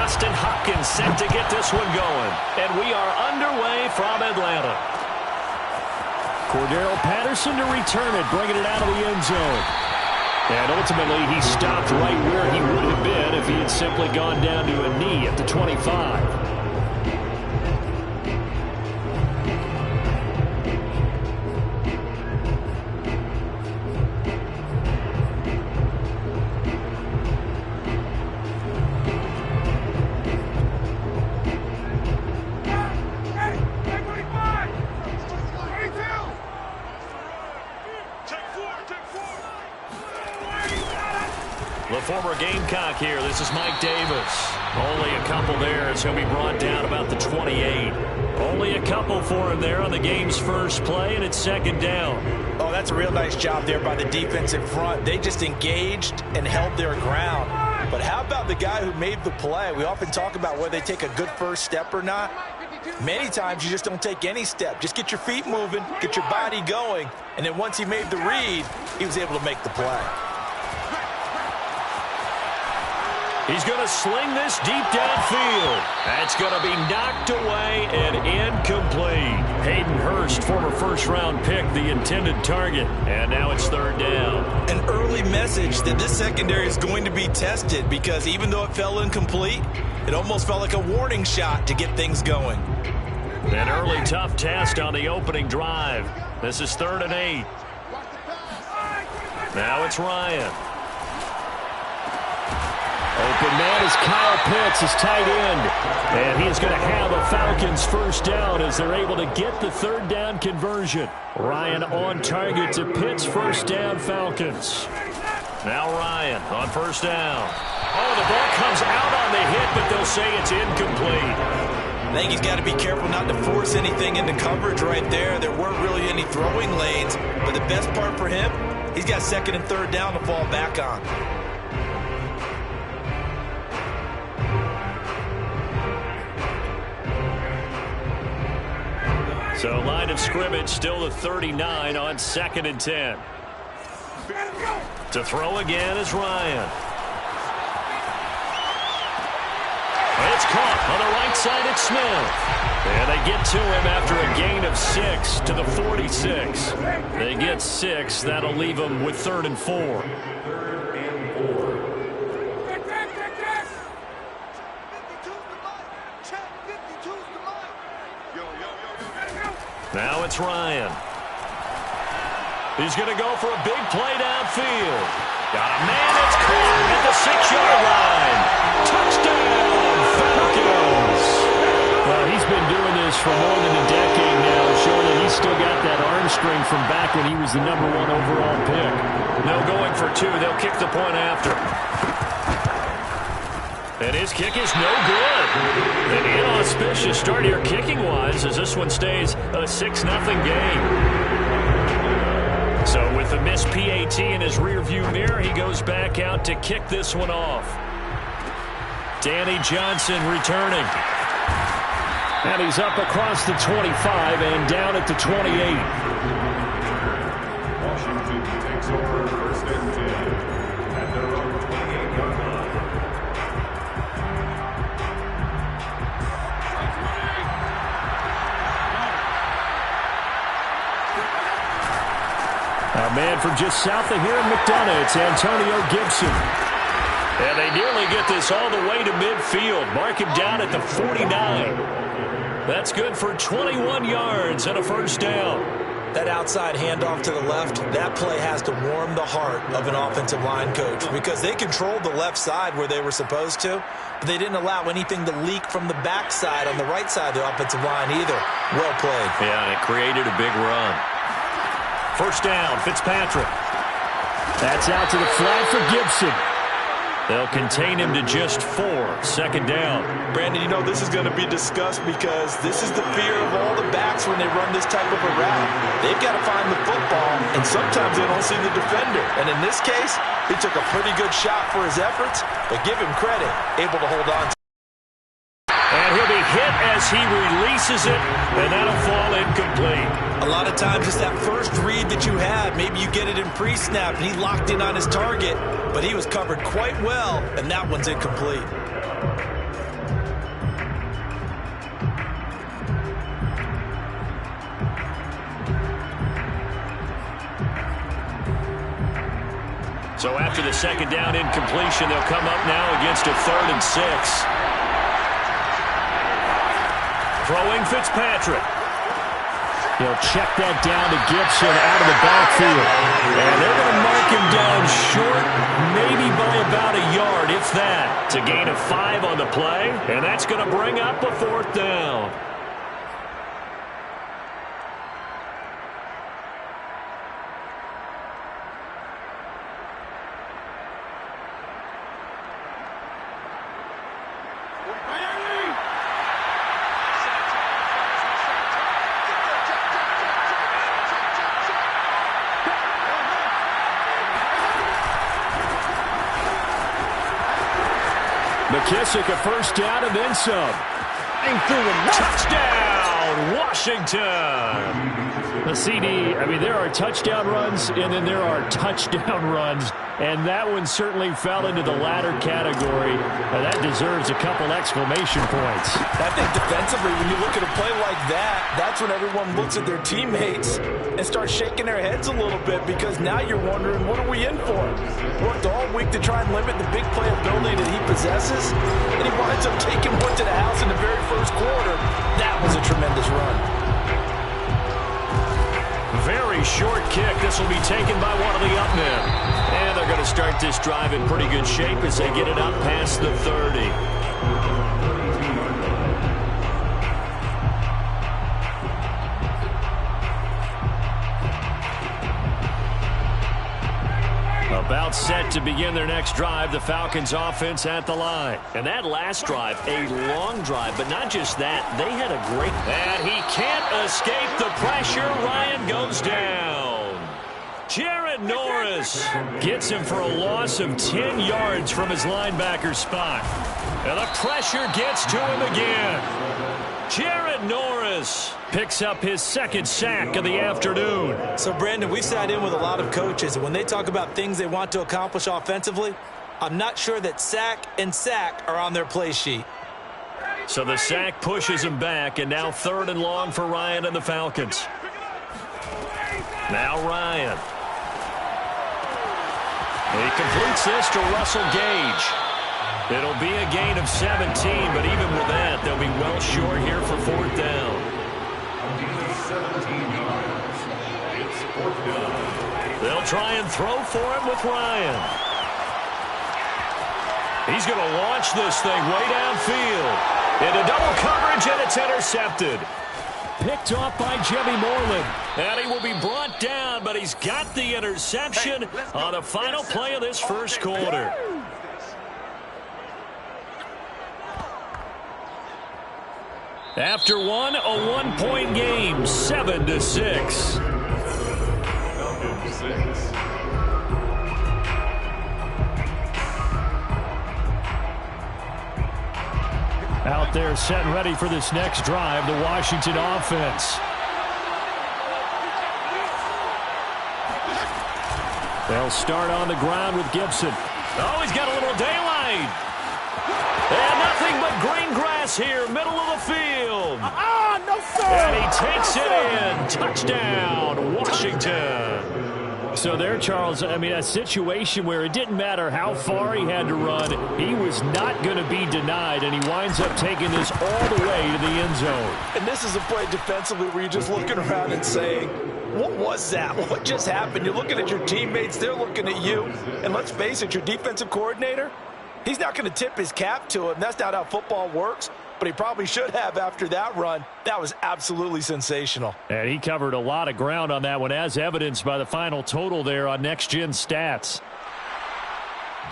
Austin Hopkins set to get this one going. And we are underway from Atlanta. Cordero Patterson to return it, bringing it out of the end zone. And ultimately, he stopped right where he would have been if he had simply gone down to a knee at the 25. The former Gamecock here. This is Mike Davis. Only a couple there as he'll be brought down about the 28. Only a couple for him there on the game's first play, and it's second down. Oh, that's a real nice job there by the defense in front. They just engaged and held their ground. But how about the guy who made the play? We often talk about whether they take a good first step or not. Many times you just don't take any step. Just get your feet moving, get your body going, and then once he made the read, he was able to make the play. He's going to sling this deep downfield. That's going to be knocked away and incomplete. Hayden Hurst, former first-round pick, the intended target. And now it's third down. An early message that this secondary is going to be tested because even though it fell incomplete, it almost felt like a warning shot to get things going. An early tough test on the opening drive. This is 3rd and 8. Now it's Ryan. Open man is Kyle Pitts, his tight end. And he's going to have a Falcons first down as they're able to get the third down conversion. Ryan on target to Pitts, first down Falcons. Now Ryan on first down. Oh, the ball comes out on the hit, but they'll say it's incomplete. I think he's got to be careful not to force anything into coverage right there. There weren't really any throwing lanes, but the best part for him, he's got second and third down to fall back on. So line of scrimmage still the 39 on 2nd and 10. To throw again is Ryan. It's caught on the right side. It's Smith. And they get to him after a gain of 6 to the 46. They get 6. That'll leave them with 3rd and 4. Now it's Ryan. He's going to go for a big play downfield. Got a man that's caught at the 6-yard line. Touchdown, Falcons. Well, he's been doing this for more than a decade now, showing that he's still got that arm strength from back when he was the #1 overall pick. No going for 2. They'll kick the point after. And his kick is no good. An inauspicious start here kicking-wise as this one stays a 6-0 game. So with the missed PAT in his rearview mirror, he goes back out to kick this one off. Danny Johnson returning. And he's up across the 25 and down at the 28. Washington takes over 1st and 10 at their own 28-yard line. A man from just south of here in McDonough, it's Antonio Gibson. And they nearly get this all the way to midfield. Mark him down at the 49. That's good for 21 yards and a first down. That outside handoff to the left, that play has to warm the heart of an offensive line coach because they controlled the left side where they were supposed to, but they didn't allow anything to leak from the backside on the right side of the offensive line either. Well played. Yeah, and it created a big run. First down, Fitzpatrick. That's out to the flat for Gibson. They'll contain him to just 4. Second down. Brandon, you know this is going to be discussed because this is the fear of all the backs when they run this type of a route. They've got to find the football, and sometimes they don't see the defender. And in this case, he took a pretty good shot for his efforts, but give him credit, able to hold on to. And he'll be hit as he releases it, and that'll fall incomplete. A lot of times it's that first read that you have. Maybe you get it in pre-snap, and he locked in on his target, but he was covered quite well, and that one's incomplete. So after the second down incompletion, they'll come up now against a 3rd and 6. Throwing Fitzpatrick. He'll check that down to Gibson out of the backfield. And they're going to mark him down short, maybe by about a yard, if that. It's a gain of 5 on the play, and that's going to bring up a 4th down. McKissick a first down and then some. Touchdown, Washington. The CD, I mean, there are touchdown runs, and then there are touchdown runs. And that one certainly fell into the latter category. That deserves a couple exclamation points. I think defensively, when you look at a play like that, that's when everyone looks at their teammates and starts shaking their heads a little bit, because now you're wondering, what are we in for? Worked all week to try and limit the big play ability that he possesses, and he winds up taking one to the house in the very first quarter. That was a tremendous run. Very short kick. This will be taken by one of the up men. And they're going to start this drive in pretty good shape as they get it up past the 30. About set to begin their next drive, the Falcons offense at the line. And that last drive, a long drive, but not just that, they had a great... And he can't escape the pressure. Ryan goes down. Jared Norris gets him for a loss of 10 yards from his linebacker spot. And the pressure gets to him again. Jared Norris picks up his 2nd sack of the afternoon. So, Brandon, we sat in with a lot of coaches, and when they talk about things they want to accomplish offensively, I'm not sure that sack and sack are on their play sheet. So the sack pushes him back, and now 3rd and long for Ryan and the Falcons. Now Ryan. He completes this to Russell Gage. It'll be a gain of 17, but even with that, they'll be well short here for 4th down. They'll try and throw for him with Ryan. He's going to launch this thing way downfield. Into double coverage, and it's intercepted. Picked off by Jimmy Moreland. And he will be brought down, but he's got the interception on the final play of this first quarter. After one, a 1-point game, 7-6. Out there set and ready for this next drive, the Washington offense. They'll start on the ground with Gibson. Oh, he's got a little daylight. And nothing but green grass here, middle of the field. No, sir. And he takes it in. Touchdown, Washington. So there, Charles, I mean, a situation where it didn't matter how far he had to run, he was not going to be denied, and he winds up taking this all the way to the end zone. And this is a play defensively where you're just looking around and saying, what was that? What just happened? You're looking at your teammates, they're looking at you, and let's face it, your defensive coordinator, he's not going to tip his cap to him. That's not how football works. But he probably should have after that run. That was absolutely sensational. And he covered a lot of ground on that one, as evidenced by the final total there on Next Gen Stats.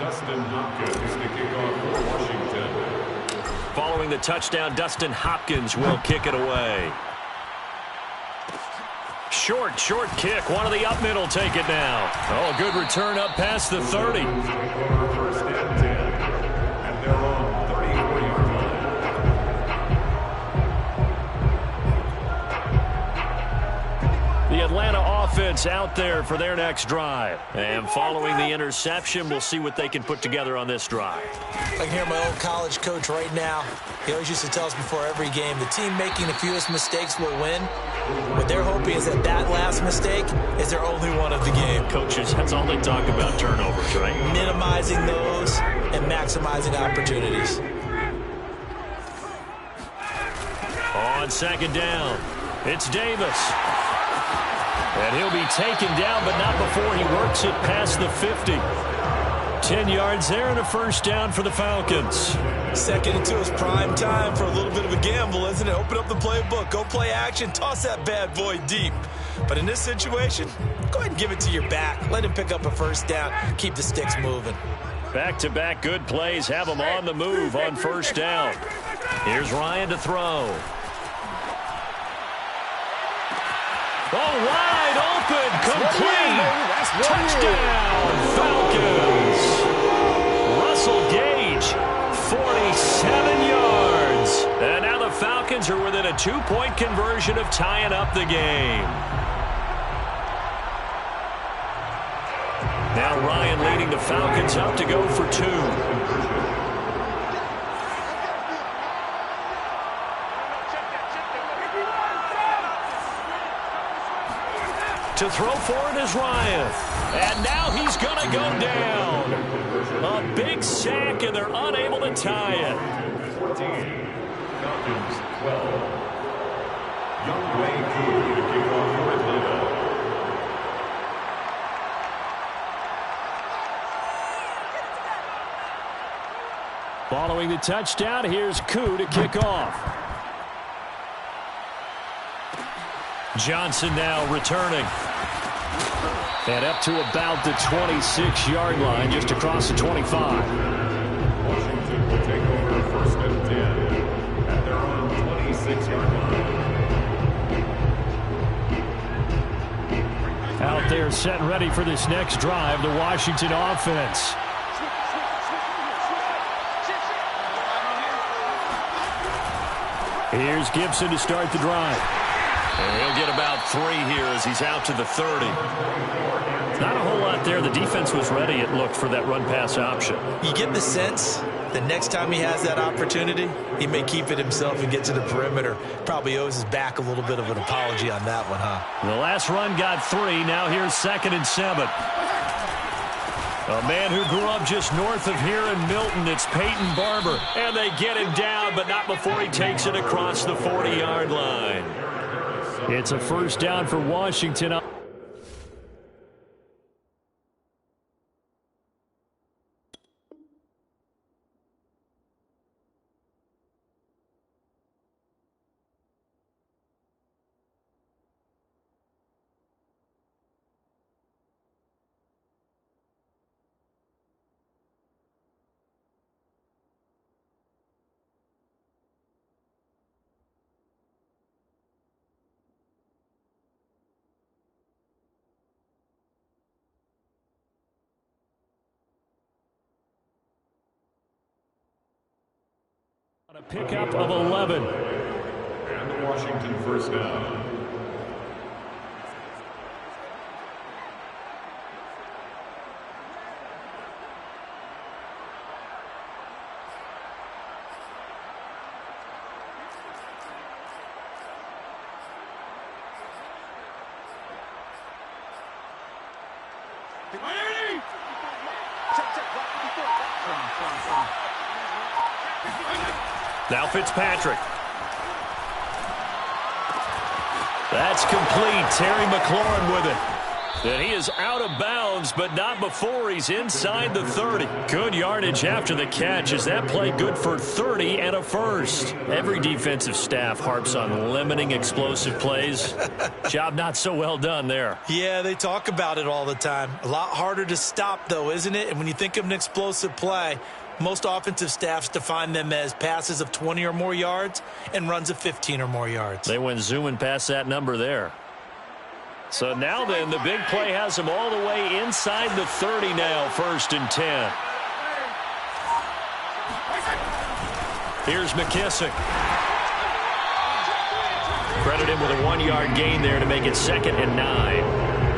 Dustin Hopkins to kick off for Washington. Following the touchdown, Dustin Hopkins will kick it away. Short kick. One of the up men will take it now. Oh, good return up past the 30. First and 10. And they're on 34-yard line. The Atlanta offense out there for their next drive. And following the interception, we'll see what they can put together on this drive. I can hear my old college coach right now. He always used to tell us before every game, the team making the fewest mistakes will win. What they're hoping is that that last mistake is their only one of the game. Coaches, that's all they talk about, turnovers, right? Minimizing those and maximizing opportunities. On second down, it's Davis. And he'll be taken down, but not before he works it past the 50. 10 yards there and a first down for the Falcons. Second into his prime time for a little bit of a gamble, isn't it? Open up the playbook, go play action, toss that bad boy deep. But in this situation, go ahead and give it to your back. Let him pick up a first down, keep the sticks moving. Back-to-back good plays have him on the move on first down. Here's Ryan to throw. Oh, wide open, complete, touchdown, Falcons. Russell Gage, 47 yards. And now the Falcons are within a 2-point conversion of tying up the game. Now Ryan leading the Falcons up to go for 2. To throw for it is Ryan. And now he's going to go down. A big sack, and they're unable to tie it. 14, Falcons 12. Young Wayne Koo to kick off for Atlanta. Following the touchdown, here's Koo to kick off. Johnson now returning. And up to about the 26-yard line, just across the 25. Washington will take over first and 10 at their own 26-yard line. Out there set and ready for this next drive, the Washington offense. Here's Gibson to start the drive. And he'll get about 3 here as he's out to the 30. Not a whole lot there. The defense was ready, it looked, for that run-pass option. You get the sense the next time he has that opportunity, he may keep it himself and get to the perimeter. Probably owes his back a little bit of an apology on that one, huh? The last run got 3. Now here's 2nd and 7. A man who grew up just north of here in Milton, it's Peyton Barber. And they get him down, but not before he takes it across the 40-yard line. It's a first down for Washington. A pickup of 11. And the Washington first down. Now Fitzpatrick. That's complete. Terry McLaurin with it. And he is out of bounds, but not before he's inside the 30. Good yardage after the catch. Is that play good for 30 and a first? Every defensive staff harps on limiting explosive plays. Job not so well done there. Yeah, they talk about it all the time. A lot harder to stop, though, isn't it? And when you think of an explosive play, most offensive staffs define them as passes of 20 or more yards and runs of 15 or more yards. They went zooming past that number there. So now then, the big play has them all the way inside the 30 now, 1st and 10. Here's McKissick. Credit him with a 1-yard gain there to make it 2nd and 9.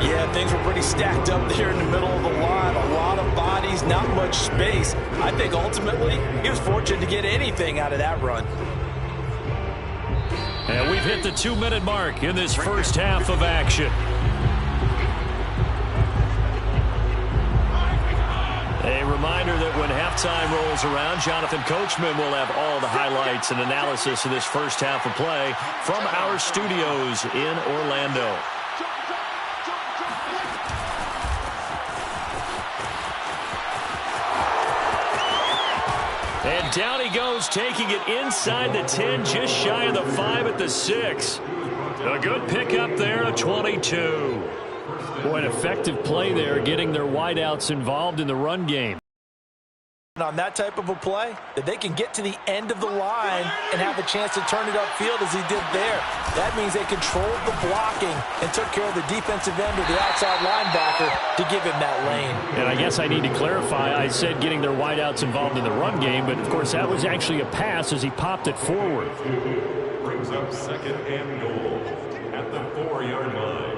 Yeah, things were pretty stacked up there in the middle of the line. A lot of bodies, not much space. I think ultimately he was fortunate to get anything out of that run. And we've hit the 2-minute mark in this first half of action. A reminder that when halftime rolls around, Jonathan Coachman will have all the highlights and analysis of this first half of play from our studios in Orlando. And down he goes, taking it inside the 10, just shy of the 5 at the 6. A good pickup there, a 22. Boy, an effective play there, getting their wideouts involved in the run game. On that type of a play, that they can get to the end of the line and have a chance to turn it upfield as he did there. That means they controlled the blocking and took care of the defensive end or the outside linebacker to give him that lane. And I guess I need to clarify, I said getting their wideouts involved in the run game, but of course that was actually a pass as he popped it forward. Brings up 2nd and goal at the 4-yard line.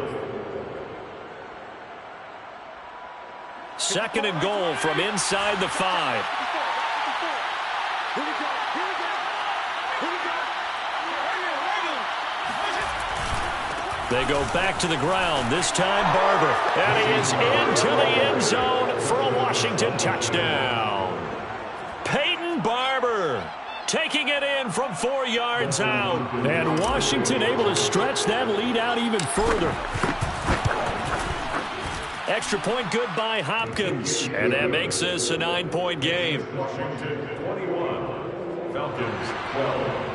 2nd and goal from inside the 5. They go back to the ground, this time Barber. And he is into the end zone for a Washington touchdown. Peyton Barber taking it in from 4 yards out. And Washington able to stretch that lead out even further. Extra point good by Hopkins. And that makes this a 9-point game. Washington 21, Falcons 12.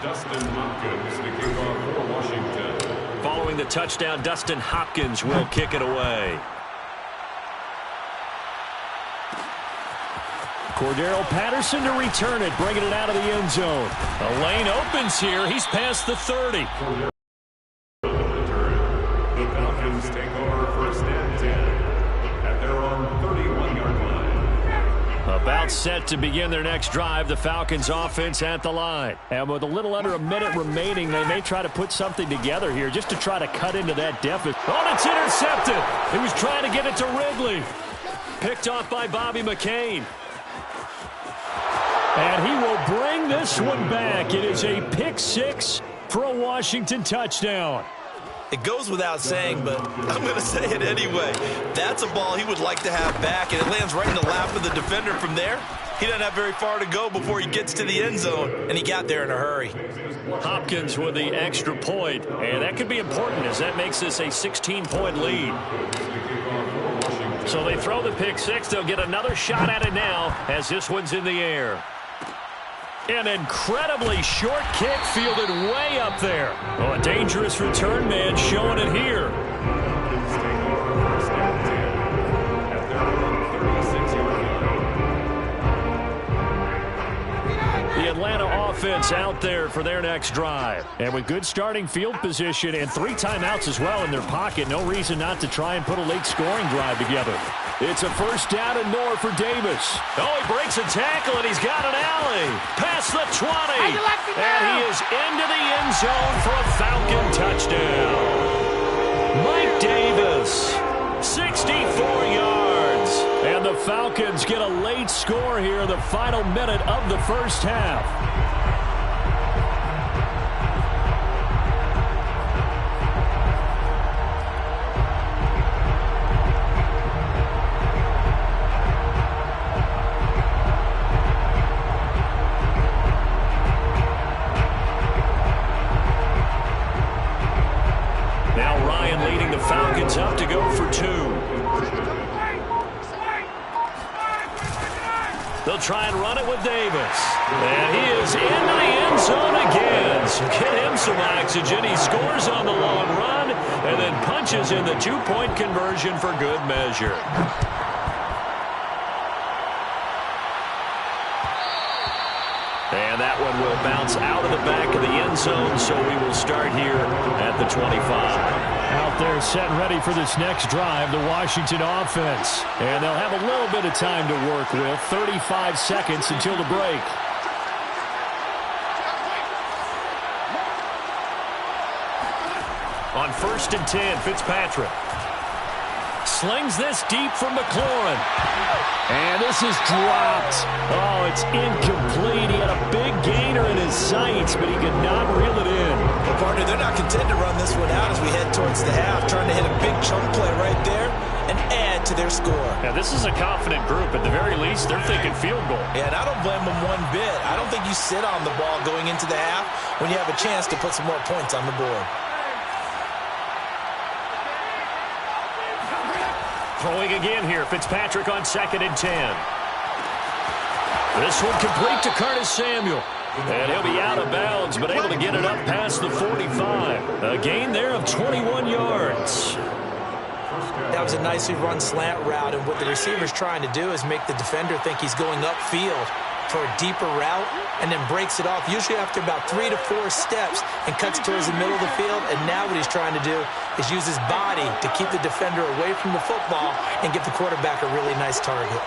Dustin Hopkins to kick off for Washington. Following the touchdown, Dustin Hopkins will kick it away. Cordero Patterson to return it, bringing it out of the end zone. A lane opens here. He's past the 30. The Falcons take over 1st and 10 at their own 31-yard line. About set to begin their next drive, the Falcons offense at the line. And with a little under a minute remaining, they may try to put something together here just to try to cut into that deficit. Oh, it's intercepted. He was trying to get it to Ridley. Picked off by Bobby McCain. And he will bring this one back. It is a pick 6 for a Washington touchdown. It goes without saying, but I'm going to say it anyway. That's a ball he would like to have back, and it lands right in the lap of the defender from there. He doesn't have very far to go before he gets to the end zone, and he got there in a hurry. Hopkins with the extra point, and that could be important as that makes this a 16-point lead. So they throw the pick 6. They'll get another shot at it now as this one's in the air. An incredibly short kick fielded way up there. Oh, a dangerous return man showing it here. The Atlanta offense out there for their next drive. And with good starting field position and 3 timeouts as well in their pocket, no reason not to try and put a late scoring drive together. It's a 1st down and more for Davis. Oh, he breaks a tackle, and he's got an alley. Past the 20. And he is into the end zone for a Falcon touchdown. Mike Davis, 64 yards. And the Falcons get a late score here in the final minute of the first half. Up to go for 2. They'll try and run it with Davis. And he is into the end zone again. So get him some oxygen. He scores on the long run and then punches in the 2-point conversion for good measure. And that one will bounce out of the back of the end zone, so we will start here at the 25. Out there set ready for this next drive, the Washington offense. And they'll have a little bit of time to work with, 35 seconds until the break. On 1st and 10, Fitzpatrick. slings this deep from McLaurin. And this is dropped. Oh, it's incomplete. He had a big gainer in his sights, but he could not reel it in. Well, partner, they're not content to run this one out as we head towards the half, trying to hit a big chunk play right there and add to their score. Yeah, this is a confident group. At the very least, they're thinking field goal. Yeah, and I don't blame them one bit. I don't think you sit on the ball going into the half when you have a chance to put some more points on the board. Throwing again here, Fitzpatrick on 2nd and 10. This one complete to Curtis Samuel. And he'll be out of bounds, but able to get it up past the 45. A gain there of 21 yards. That was a nicely run slant route, and what the receiver's trying to do is make the defender think he's going upfield for a deeper route, and then breaks it off, usually after about 3 to 4 steps, and cuts towards the middle of the field. And now what he's trying to do is use his body to keep the defender away from the football and give the quarterback a really nice target.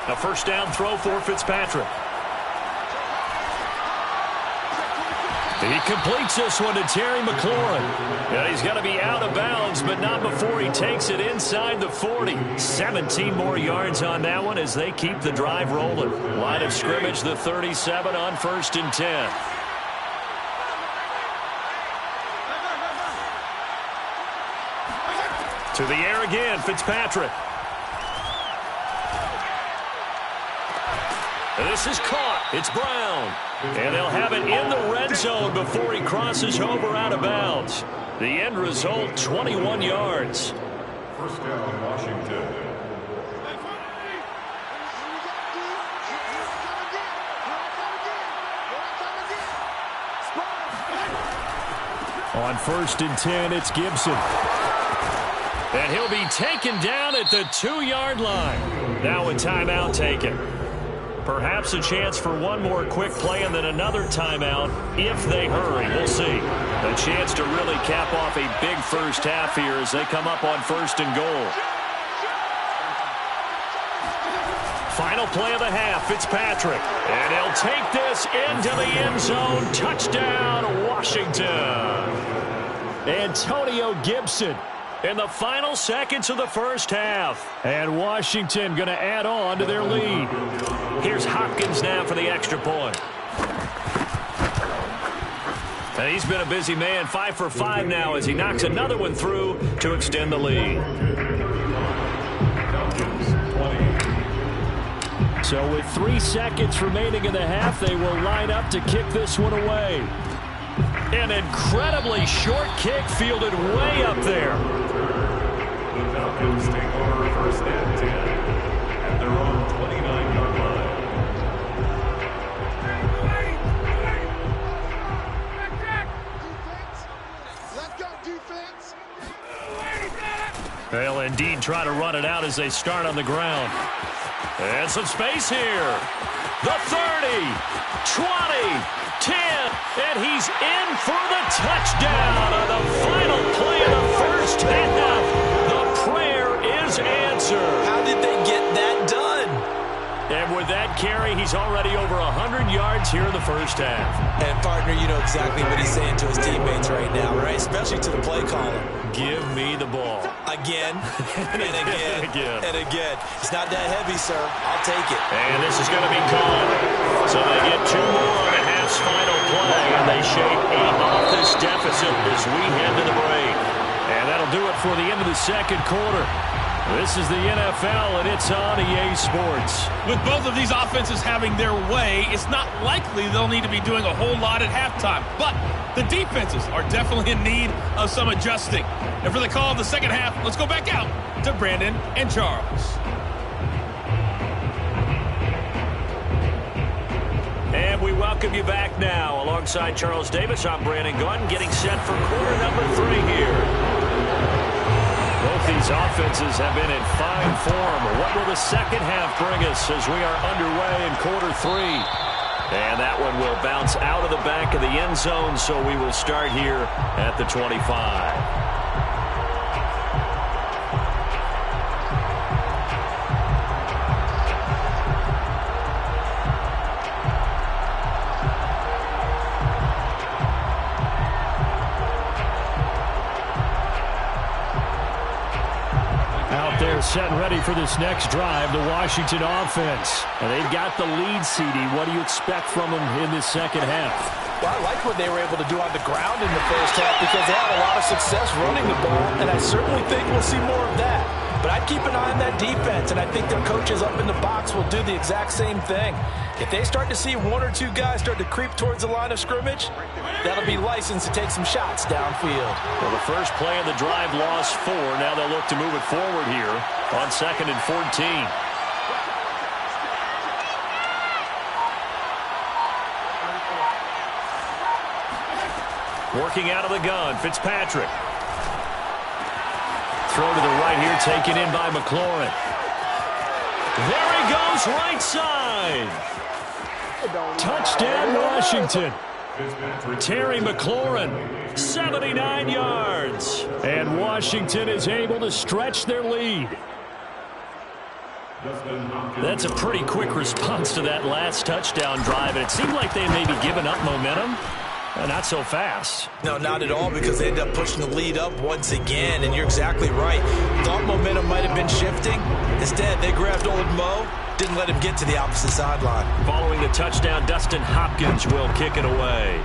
A first down throw for Fitzpatrick. He completes this one to Terry McLaurin. And he's going to be out of bounds, but not before he takes it inside the 40. 17 more yards on that one as they keep the drive rolling. Line of scrimmage, the 37 on 1st and 10. To the air again, Fitzpatrick. This is caught. It's Brown. And they'll have it in the red zone before he crosses over out of bounds. The end result, 21 yards. First down, Washington. On 1st and 10, it's Gibson. And he'll be taken down at the 2-yard line. Now a timeout taken. Perhaps a chance for one more quick play and then another timeout if they hurry. We'll see. A chance to really cap off a big first half here as they come up on 1st and goal. Final play of the half, Fitzpatrick. And he'll take this into the end zone. Touchdown, Washington. Antonio Gibson in the final seconds of the first half. And Washington going to add on to their lead. Here's Hopkins now for the extra point. And he's been a busy man, 5 for 5 now as he knocks another one through to extend the lead. So with 3 seconds remaining in the half, they will line up to kick this one away. An incredibly short kick fielded way up there. The Falcons take over 1st and 10 at their own 29-yard line. Let's go, defense. They'll indeed try to run it out as they start on the ground. And some space here. The 30, 20, 10, and he's in for the touchdown on the final play of the first half. The prayer is answered. How did they get that done? And with that carry, he's already over 100 yards here in the first half. And, partner, you know exactly what he's saying to his teammates right now, right? Especially to the play caller. Give me the ball. Again, and again, and again. It's not that heavy, sir. I'll take it. And this is going to be called. So they get 2 more on the half's final play, and they shave 8 off this deficit as we head to the break. And that'll do it for the end of the second quarter. This is the NFL, and it's on EA Sports. With both of these offenses having their way, it's not likely they'll need to be doing a whole lot at halftime. But the defenses are definitely in need of some adjusting. And for the call of the second half, let's go back out to Brandon and Charles. And we welcome you back now. Alongside Charles Davis, I'm Brandon Gunn, getting set for quarter number 3 here. Both these offenses have been in fine form. What will the second half bring us as we are underway in quarter 3? And that one will bounce out of the back of the end zone, so we will start here at the 25. They're setting ready for this next drive, the Washington offense. And they've got the lead, CD. What do you expect from them in this second half? Well, I like what they were able to do on the ground in the first half because they had a lot of success running the ball, and I certainly think we'll see more of that. But I'd keep an eye on that defense, and I think their coaches up in the box will do the exact same thing. If they start to see one or two guys start to creep towards the line of scrimmage, that'll be licensed to take some shots downfield. Well, the first play of the drive lost 4. Now they'll look to move it forward here on 2nd and 14. Working out of the gun, Fitzpatrick. Throw to the right here, taken in by McLaurin. There he goes, right side. Touchdown, Washington. Terry McLaurin, 79 yards. And Washington is able to stretch their lead. That's a pretty quick response to that last touchdown drive. And it seemed like they may be giving up momentum. Not so fast. No, not at all, because they end up pushing the lead up once again, and you're exactly right. Thought momentum might have been shifting. Instead, they grabbed old Mo, didn't let him get to the opposite sideline. Following the touchdown, Dustin Hopkins will kick it away.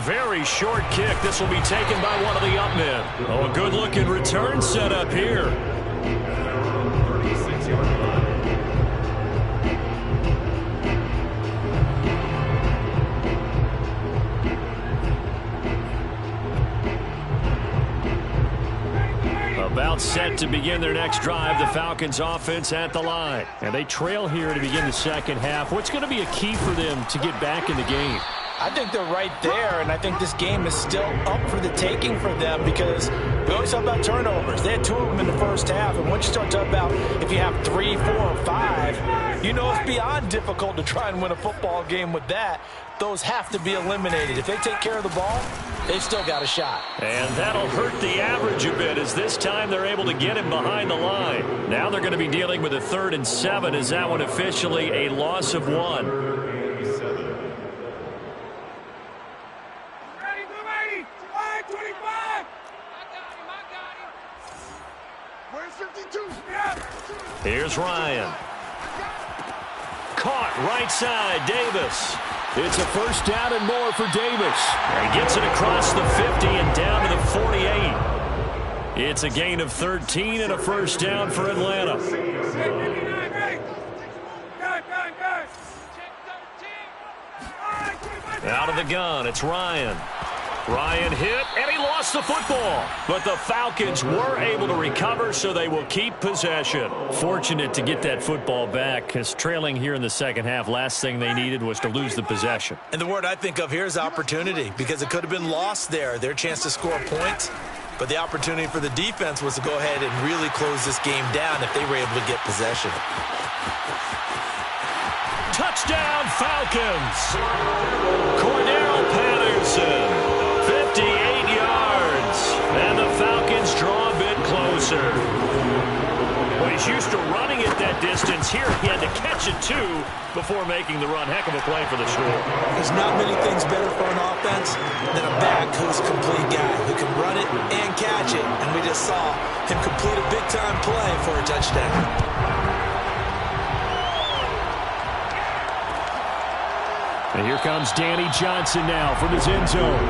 Very short kick. This will be taken by one of the up men. Oh, a good-looking return set up here. 36-yard line. About set to begin their next drive, the Falcons offense at the line. And they trail here to begin the second half. What's going to be a key for them to get back in the game? I think they're right there, and I think this game is still up for the taking for them because we always talk about turnovers. They had 2 of them in the first half, and once you start talking about if you have 3, 4, or 5, you know it's beyond difficult to try and win a football game with that. Those have to be eliminated. If they take care of the ball, they've still got a shot. And that'll hurt the average a bit as this time they're able to get him behind the line. Now they're going to be dealing with a 3rd and 7. Is that one officially a loss of 1? Here's Ryan. Caught right side, Davis. It's a first down and more for Davis. He gets it across the 50 and down to the 48. It's a gain of 13 and a first down for Atlanta. Out of the gun, it's Ryan. Ryan hit, and he lost the football. But the Falcons were able to recover, so they will keep possession. Fortunate to get that football back, because trailing here in the second half, last thing they needed was to lose the possession. And the word I think of here is opportunity, because it could have been lost there, their chance to score points. But the opportunity for the defense was to go ahead and really close this game down if they were able to get possession. Touchdown, Falcons! Cordero Patterson. 58 yards, and the Falcons draw a bit closer. Well, he's used to running it that distance. Here he had to catch it, too, before making the run. Heck of a play for the score. There's not many things better for an offense than a back who's a complete guy, who can run it and catch it. And we just saw him complete a big-time play for a touchdown. And here comes Danny Johnson now from his end zone.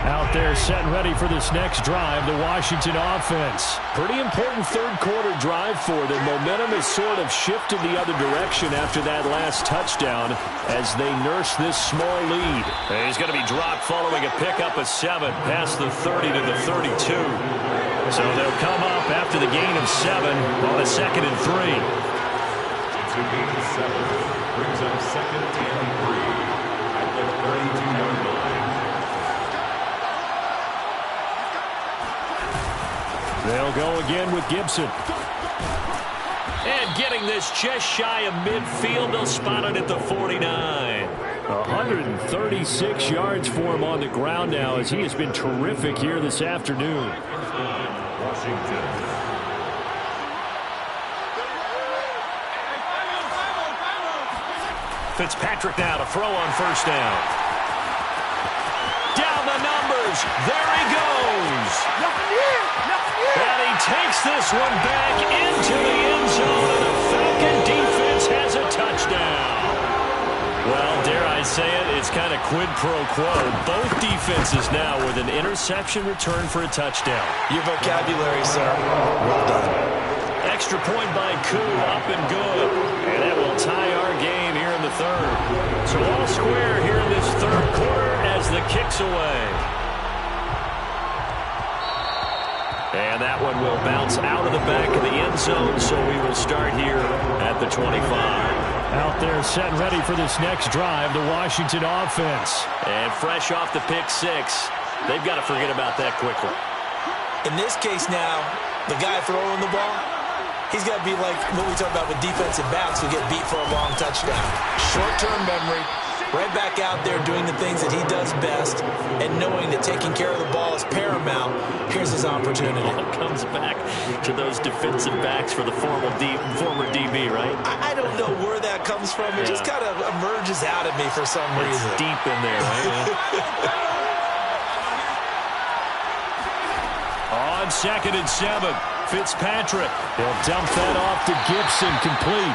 Out there setting ready for this next drive, the Washington offense. Pretty important third-quarter drive for them. Momentum has sort of shifted the other direction after that last touchdown as they nurse this small lead. And he's going to be dropped following a pickup of 7 past the 30 to the 32. So they'll come up after the gain of 7 on a 2nd and 3. It's a gain of 7. Brings up 2nd and 3 at the 32-yard line. They'll go again with Gibson. And getting this just shy of midfield, they'll spot it at the 49. 136 yards for him on the ground now as he has been terrific here this afternoon. Washington. Fitzpatrick now to throw on first down. Down the numbers. There he goes. And he takes this one back into the end zone, and the Falcon defense has a touchdown. Well, dare I say it, it's kind of quid pro quo. Both defenses now with an interception return for a touchdown. Your vocabulary, sir. Well done. Extra point by Koo, up and good. And that will tie our game here in the third. So all square here in this third quarter as the kick's away. And that one will bounce out of the back of the end zone, so we will start here at the 25. Out there set and ready for this next drive, the Washington offense. And fresh off the pick six, they've got to forget about that quickly. In this case now, the guy throwing the ball, he's got to be like what we talk about with defensive backs who get beat for a long touchdown. Short-term memory, right back out there doing the things that he does best, and knowing that taking care of the ball is paramount. Here's his opportunity. All comes back to those defensive backs for the former DB, right? I don't know where that comes from. It just kind of emerges out of me for some reason. It's deep in there, right? On 2nd and 7, Fitzpatrick. He'll dump that off to Gibson, complete.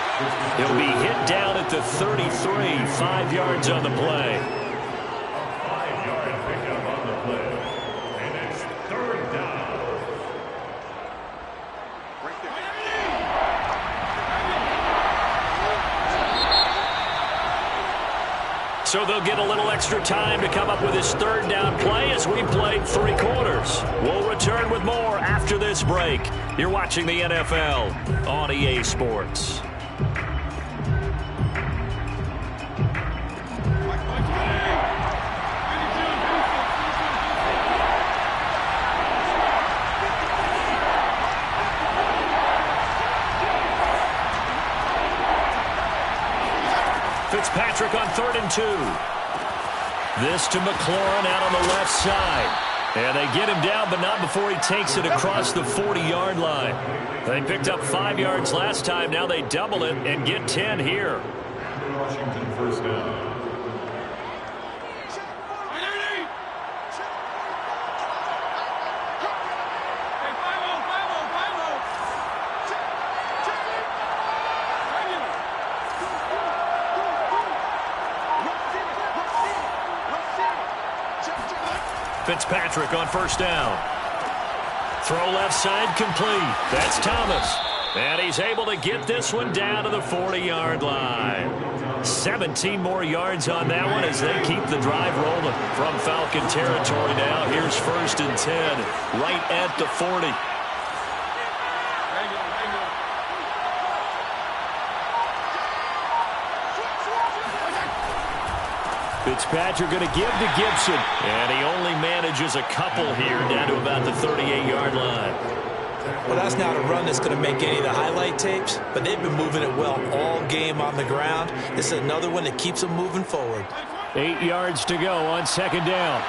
He'll be hit down at the 33, 5 yards on the play. 5-yard pickup on the play. And it's third down. So they'll get a little extra time to come up with his third down play as we played 3 quarters. We'll return with more after this break. You're watching the NFL on EA Sports. Fitzpatrick on 3rd and 2. This to McLaurin out on the left side. And they get him down, but not before he takes it across the 40-yard line. They picked up 5 yards last time. Now they double it and get 10 here. Washington first down. Fitzpatrick on first down. Throw left side complete. That's Thomas. And he's able to get this one down to the 40-yard line. 17 more yards on that one as they keep the drive rolling. From Falcon territory now, here's 1st and 10, right at the 40. Fitzpatrick going to give to Gibson. And he only manages a couple here down to about the 38-yard line. Well, that's not a run that's going to make any of the highlight tapes, but they've been moving it well all game on the ground. This is another one that keeps them moving forward. 8 yards to go on 2nd down.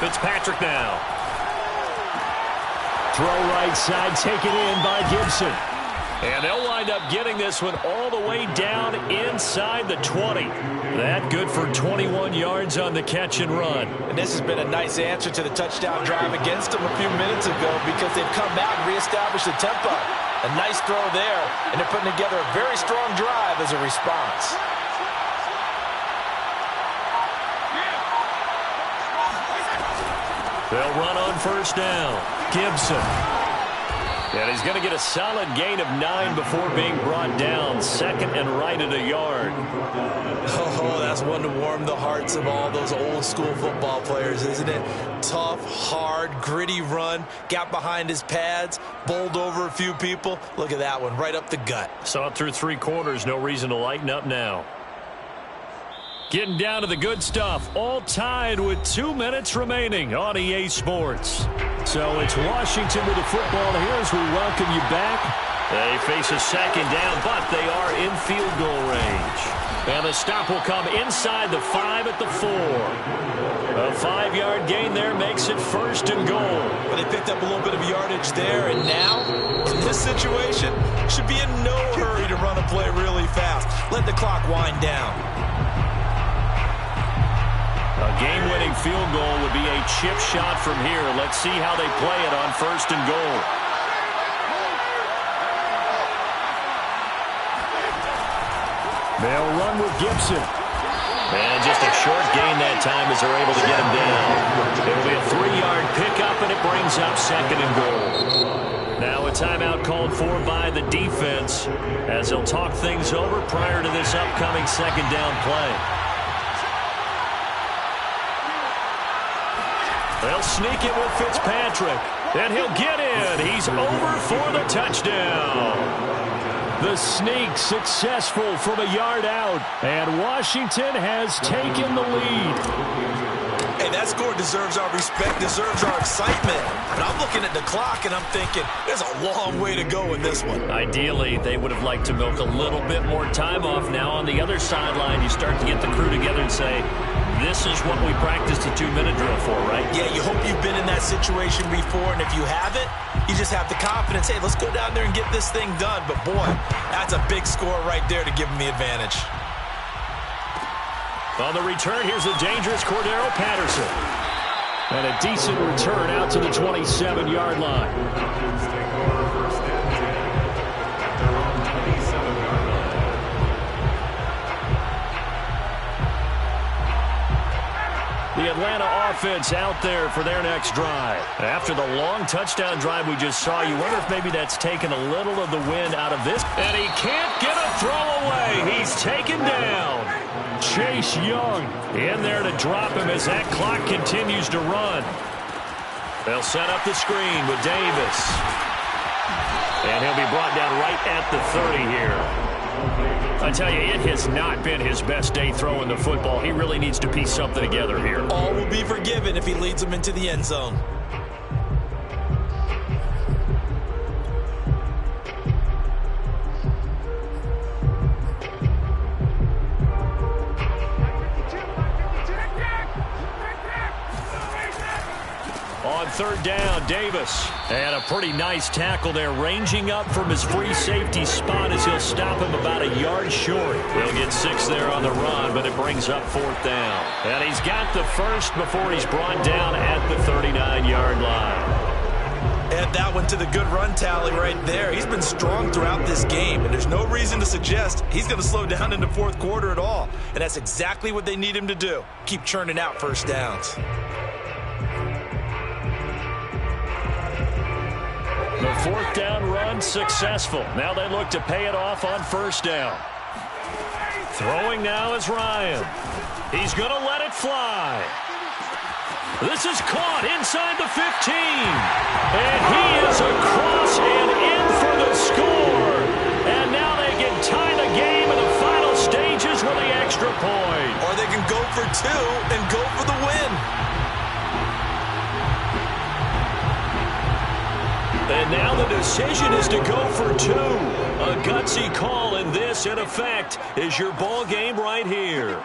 Fitzpatrick now. Throw right side, taken in by Gibson. And they'll wind up getting this one all the way down inside the 20. That good for 21 yards on the catch and run. And this has been a nice answer to the touchdown drive against them a few minutes ago because they've come back and reestablished the tempo. A nice throw there, and they're putting together a very strong drive as a response. They'll run on first down. Gibson. And he's going to get a solid gain of 9 before being brought down. 2nd and right at a yard. Oh, that's one to warm the hearts of all those old school football players, isn't it? Tough, hard, gritty run. Got behind his pads, bowled over a few people. Look at that one, right up the gut. Saw it through 3 quarters. No reason to lighten up now. Getting down to the good stuff. All tied with 2 minutes remaining on EA Sports. So it's Washington with the football here as we welcome you back They face a second down, but they are in field goal range. And the stop will come inside the 5 at the 4. A 5-yard gain there makes it 1st and goal. But they picked up a little bit of yardage there, and now, in this situation, should be in no hurry to run a play really fast. Let the clock wind down. A game-winning field goal would be a chip shot from here. Let's see how they play it on 1st and goal. They'll run with Gibson. And just a short gain that time as they're able to get him down. It'll be a 3-yard pickup, and it brings up 2nd and goal. Now a timeout called for by the defense as they'll talk things over prior to this upcoming 2nd down play. They'll sneak it with Fitzpatrick, and he'll get in. He's over for the touchdown. The sneak successful from a yard out, and Washington has taken the lead. Hey, that score deserves our respect, deserves our excitement. But I'm looking at the clock, and I'm thinking, there's a long way to go in this one. Ideally, they would have liked to milk a little bit more time off. Now on the other sideline, you start to get the crew together and say, this is what we practiced the 2-minute drill for, right? Yeah, you hope you've been in that situation before, and if you haven't, you just have the confidence, hey, let's go down there and get this thing done. But, boy, that's a big score right there to give them the advantage. On the return, here's a dangerous Cordero Patterson. And a decent return out to the 27-yard line. The Atlanta offense out there for their next drive. After the long touchdown drive we just saw, you wonder if maybe that's taken a little of the wind out of this. And he can't get a throw away. He's taken down. Chase Young in there to drop him as that clock continues to run. They'll set up the screen with Davis. And he'll be brought down right at the 30 here. I tell you, it has not been his best day throwing the football. He really needs to piece something together here. All will be forgiven if he leads them into the end zone. On 3rd down, Davis. And a pretty nice tackle there, ranging up from his free safety spot as he'll stop him about a yard short. He'll get 6 there on the run, but it brings up 4th down. And he's got the first before he's brought down at the 39-yard line. Add that one to the good run tally right there. He's been strong throughout this game, and there's no reason to suggest he's going to slow down in the 4th quarter at all. And that's exactly what they need him to do. Keep churning out first downs. The 4th down run successful. Now they look to pay it off on 1st down. Throwing now is Ryan. He's going to let it fly. This is caught inside the 15. And he is across and in for the score. And now they can tie the game in the final stages with the extra point. Or they can go for 2 and go for the win. And now the decision is to go for 2. A gutsy call, and this, in effect, is your ball game right here.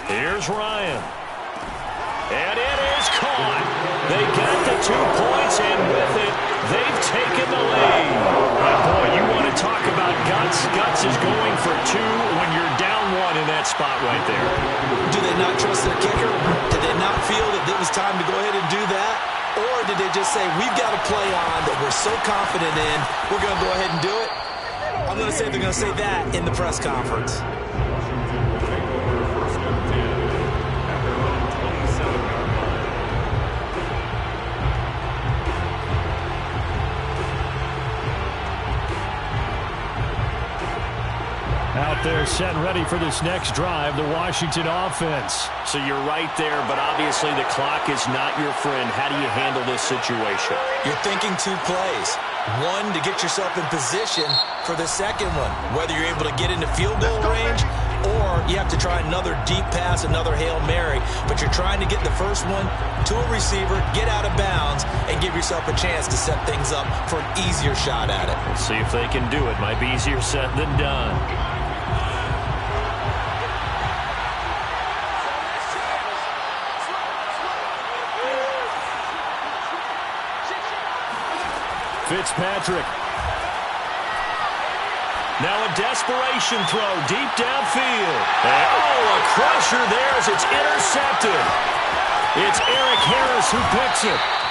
Here's Ryan. And it is caught. They got the 2 points, and with it, they've taken the lead. But boy, you want to talk about guts. Guts is going for 2 when you're down 1 in that spot right there. Do they not trust their kicker? Did they not feel that it was time to go ahead and do that? Or did they just say, we've got a play on that we're so confident in, we're going to go ahead and do it? I'm going to say they're going to say that in the press conference. Out there set and ready for this next drive, the Washington offense. So you're right there, but obviously the clock is not your friend. How do you handle this situation? You're thinking 2 plays. 1 to get yourself in position for the second one. Whether you're able to get into field goal range or you have to try another deep pass, another Hail Mary, but you're trying to get the first one to a receiver, get out of bounds, and give yourself a chance to set things up for an easier shot at it. Let's see if they can do it. Might be easier said than done. Fitzpatrick. Now a desperation throw deep downfield. And, a crusher there as it's intercepted. It's Eric Harris who picks it.